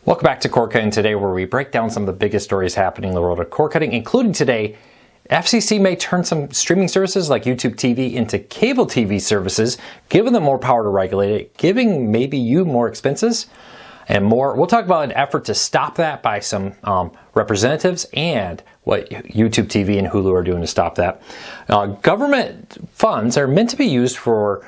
Welcome back to Cord Cutting Today, where we break down some of the biggest stories happening in the world of cord cutting, including today, FCC may turn some streaming services like YouTube TV into cable TV services, giving them more power to regulate it, giving maybe you more expenses and more. We'll talk about an effort to stop that by some representatives and what YouTube TV and Hulu are doing to stop that. Government funds are meant to be used for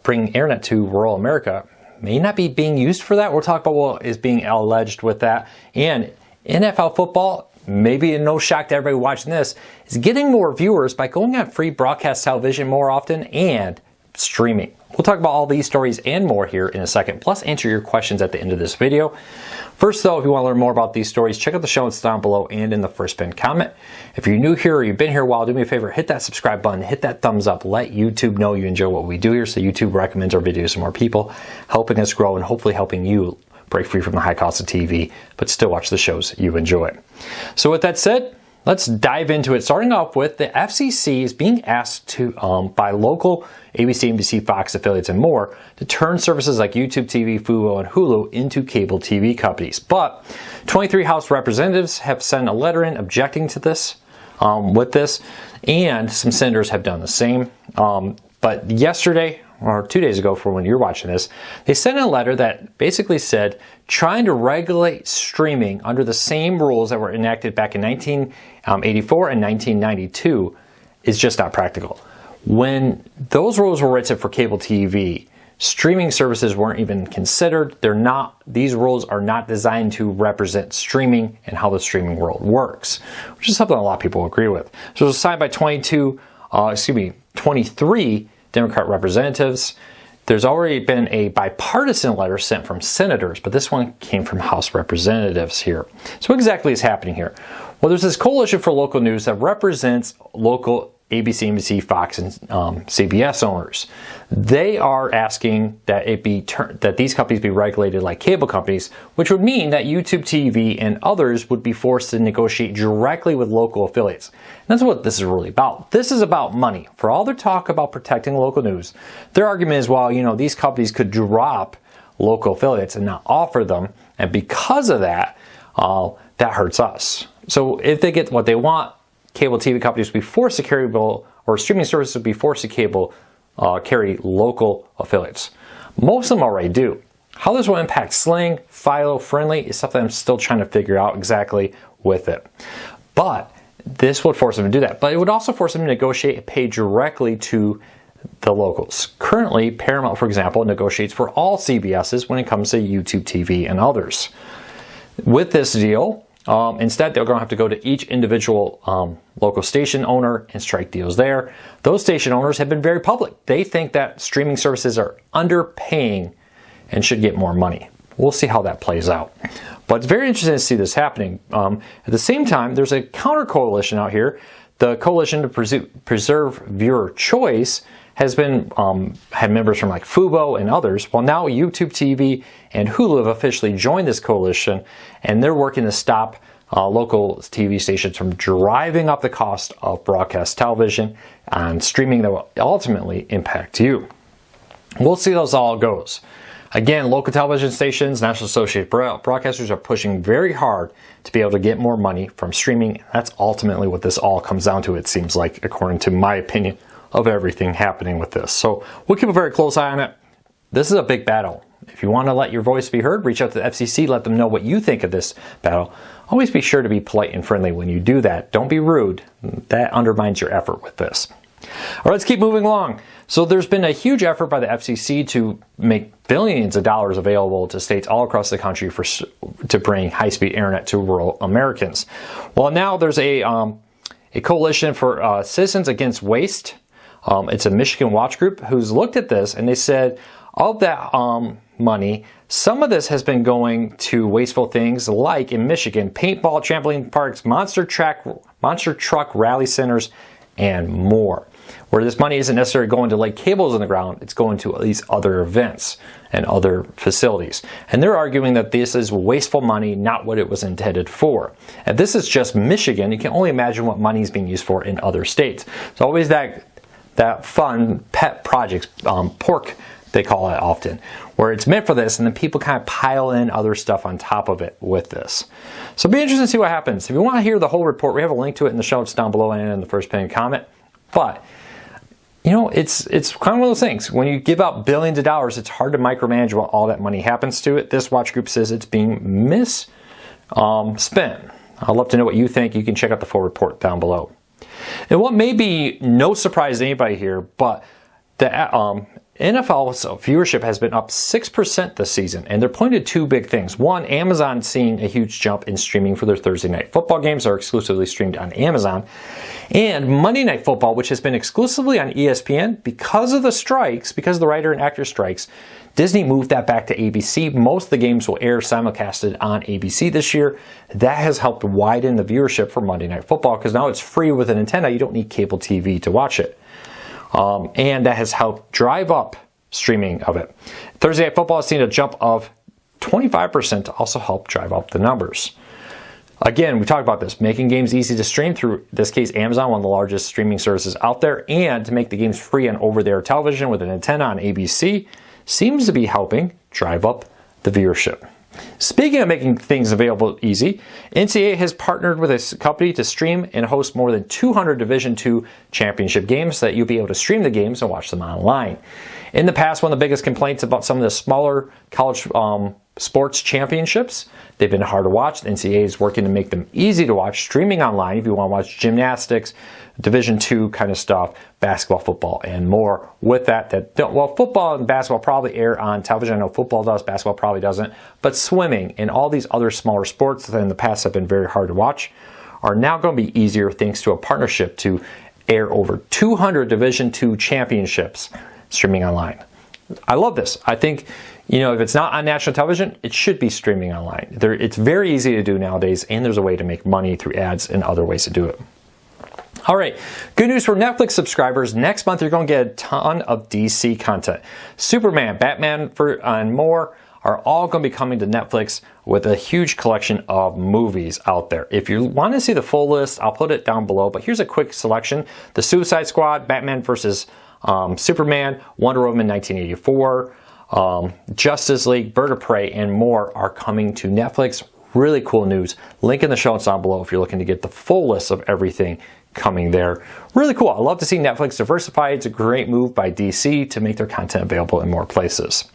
bringing internet to rural America. May not be being used for that. We'll talk about what is being alleged with that. And NFL football, maybe no shock to everybody watching this, is getting more viewers by going on free broadcast television more often and streaming. We'll talk about all these stories and more here in a second, plus answer your questions at the end of this video. First though, if you want to learn more about these stories, check out the show notes down below and in the first pinned comment. If you're new here or you've been here a while, do me a favor, hit that subscribe button, hit that thumbs up, let YouTube know you enjoy what we do here so YouTube recommends our videos to more people, helping us grow and hopefully helping you break free from the high cost of TV, but still watch the shows you enjoy. So with that said, let's dive into it. Starting off with the FCC is being asked to by local ABC, NBC, Fox affiliates and more to turn services like YouTube TV, Fubo, and Hulu into cable TV companies. But 23 House representatives have sent a letter in objecting to this, with this, and some senators have done the same. But yesterday, or 2 days ago for when you're watching this, they sent a letter that basically said trying to regulate streaming under the same rules that were enacted back in 1984 and 1992 is just not practical. When those rules were written for cable TV, streaming services weren't even considered. These rules are not designed to represent streaming and how the streaming world works, which is something a lot of people agree with. So it was signed by 23 Democrat representatives. There's already been a bipartisan letter sent from senators, but this one came from House representatives here. So what exactly is happening here? Well, there's this coalition for local news that represents local ABC, NBC, Fox, and CBS owners. They are asking that that these companies be regulated like cable companies, which would mean that YouTube TV and others would be forced to negotiate directly with local affiliates. And that's what this is really about. This is about money. For all their talk about protecting local news, their argument is, well, you know, these companies could drop local affiliates and not offer them, and because of that, that hurts us. So if they get what they want, cable TV companies would be forced to carry, or streaming services would be forced to carry local affiliates. Most of them already do. How this will impact Sling, Philo, Friendly is something I'm still trying to figure out exactly with it. But this would force them to do that. But it would also force them to negotiate and pay directly to the locals. Currently, Paramount, for example, negotiates for all CBSs when it comes to YouTube TV and others. With this deal, instead, they're going to have to go to each individual local station owner and strike deals there. Those station owners have been very public. They think that streaming services are underpaying and should get more money. We'll see how that plays out. But it's very interesting to see this happening. At the same time, there's a counter coalition out here. The Coalition to Preserve Viewer Choice has been had members from like Fubo and others. Well, now YouTube TV and Hulu have officially joined this coalition, and they're working to stop local TV stations from driving up the cost of broadcast television and streaming that will ultimately impact you. We'll see how this all goes. Again, local television stations, National Associated Broadcasters are pushing very hard to be able to get more money from streaming. That's ultimately what this all comes down to, it seems like, according to my opinion of everything happening with this. So we'll keep a very close eye on it. This is a big battle. If you want to let your voice be heard, reach out to the FCC, let them know what you think of this battle. Always be sure to be polite and friendly when you do that. Don't be rude. That undermines your effort with this. All right, let's keep moving along. So there's been a huge effort by the FCC to make billions of dollars available to states all across the country to bring high-speed internet to rural Americans. Well, now there's a coalition for Citizens Against Waste. It's a Michigan watch group who's looked at this, and they said of that money, some of this has been going to wasteful things like in Michigan, paintball, trampoline parks, monster truck rally centers, and more. Where this money isn't necessarily going to lay cables in the ground, it's going to these other events and other facilities. And they're arguing that this is wasteful money, not what it was intended for. And this is just Michigan. You can only imagine what money is being used for in other states. It's always that fun pet projects, pork, they call it often, where it's meant for this, and then people kind of pile in other stuff on top of it with this. So it'll be interesting to see what happens. If you want to hear the whole report, we have a link to it in the show notes down below and in the first pinned comment. But you know, it's kind of one of those things. When you give out billions of dollars, it's hard to micromanage what all that money happens to it. This watch group says it's being spent. I'd love to know what you think. You can check out the full report down below. And what may be no surprise to anybody here, but the NFL's viewership has been up 6% this season, and they're pointing to two big things. One, Amazon seeing a huge jump in streaming for their Thursday night football games are exclusively streamed on Amazon. And Monday Night Football, which has been exclusively on ESPN, because of the strikes, because of the writer and actor strikes, Disney moved that back to ABC. Most of the games will air simulcasted on ABC this year. That has helped widen the viewership for Monday Night Football because now it's free with an antenna. You don't need cable TV to watch it. And that has helped drive up streaming of it. Thursday Night Football has seen a jump of 25% to also help drive up the numbers. Again, we talked about this, making games easy to stream through, in this case, Amazon, one of the largest streaming services out there, and to make the games free on over-the-air television with an antenna on ABC seems to be helping drive up the viewership. Speaking of making things available easy, NCAA has partnered with a company to stream and host more than 200 Division II championship games so that you'll be able to stream the games and watch them online. In the past, one of the biggest complaints about some of the smaller college sports championships, they've been hard to watch. The NCAA is working to make them easy to watch, streaming online if you want to watch gymnastics, Division II kind of stuff, basketball, football, and more. With that well, football and basketball probably air on television. I know football does, basketball probably doesn't. But swimming and all these other smaller sports that in the past have been very hard to watch are now going to be easier thanks to a partnership to air over 200 Division II championships streaming online. I love this. I think, you know, if it's not on national television, it should be streaming online. It's very easy to do nowadays, and there's a way to make money through ads and other ways to do it. All right, good news for Netflix subscribers. Next month, you're going to get a ton of DC content. Superman, Batman, and more are all going to be coming to Netflix with a huge collection of movies out there. If you want to see the full list, I'll put it down below, but here's a quick selection. The Suicide Squad, Batman vs. Superman, Wonder Woman 1984, Justice League, Bird of Prey, and more are coming to Netflix. Really cool news. Link in the show notes down below if you're looking to get the full list of everything coming there. Really cool. I love to see Netflix diversify. It's a great move by DC to make their content available in more places.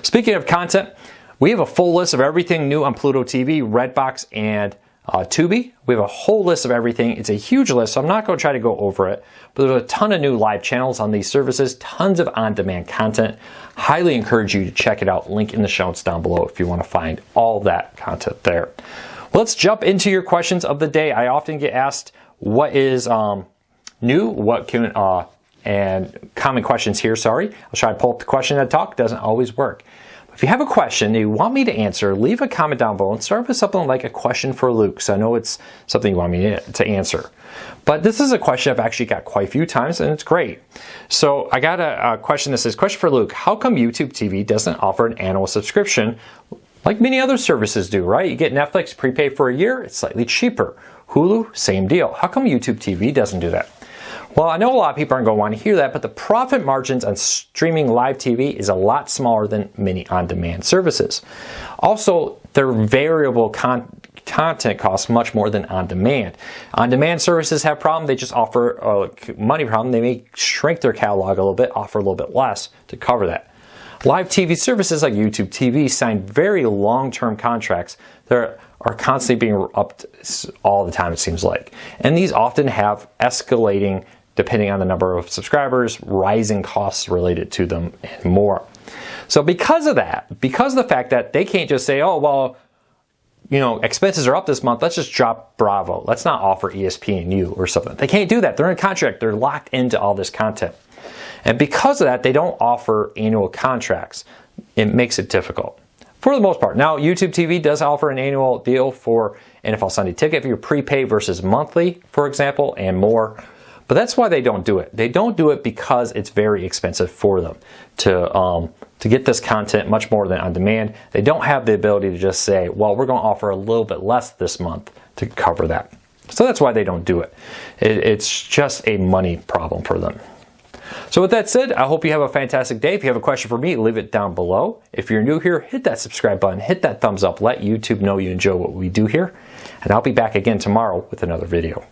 Speaking of content, we have a full list of everything new on Pluto TV, Redbox, and Tubi. We have a whole list of everything. It's a huge list, so I'm not going to try to go over it, but there's a ton of new live channels on these services, tons of on-demand content. Highly encourage you to check it out. Link in the show notes down below if you want to find all that content there. Let's jump into your questions of the day. I often get asked what is new, what can, and common questions here, sorry. I'll try to pull up the question at talk. Doesn't always work. If you have a question that you want me to answer, leave a comment down below and start with something like a question for Luke. So I know it's something you want me to answer. But this is a question I've actually got quite a few times, and it's great. So I got a question that says, question for Luke, how come YouTube TV doesn't offer an annual subscription like many other services do, right? You get Netflix prepaid for a year, it's slightly cheaper. Hulu, same deal. How come YouTube TV doesn't do that? Well, I know a lot of people aren't going to want to hear that, but the profit margins on streaming live TV is a lot smaller than many on-demand services. Also, their variable content costs much more than on-demand. On-demand services have problems. They just offer a money problem. They may shrink their catalog a little bit, offer a little bit less to cover that. Live TV services like YouTube TV sign very long-term contracts that are constantly being upped all the time, it seems like. And these often have escalating, depending on the number of subscribers, rising costs related to them, and more. So because of that, because of the fact that they can't just say, oh, well, you know, expenses are up this month, let's just drop Bravo. Let's not offer ESPNU or something. They can't do that. They're in a contract. They're locked into all this content. And because of that, they don't offer annual contracts. It makes it difficult for the most part. Now, YouTube TV does offer an annual deal for NFL Sunday Ticket if you're prepaid versus monthly, for example, and more. But that's why they don't do it. They don't do it because it's very expensive for them to get this content much more than on demand. They don't have the ability to just say, well, we're going to offer a little bit less this month to cover that. So that's why they don't do it. It's just a money problem for them. So with that said, I hope you have a fantastic day. If you have a question for me, leave it down below. If you're new here, hit that subscribe button, hit that thumbs up, let YouTube know you enjoy what we do here. And I'll be back again tomorrow with another video.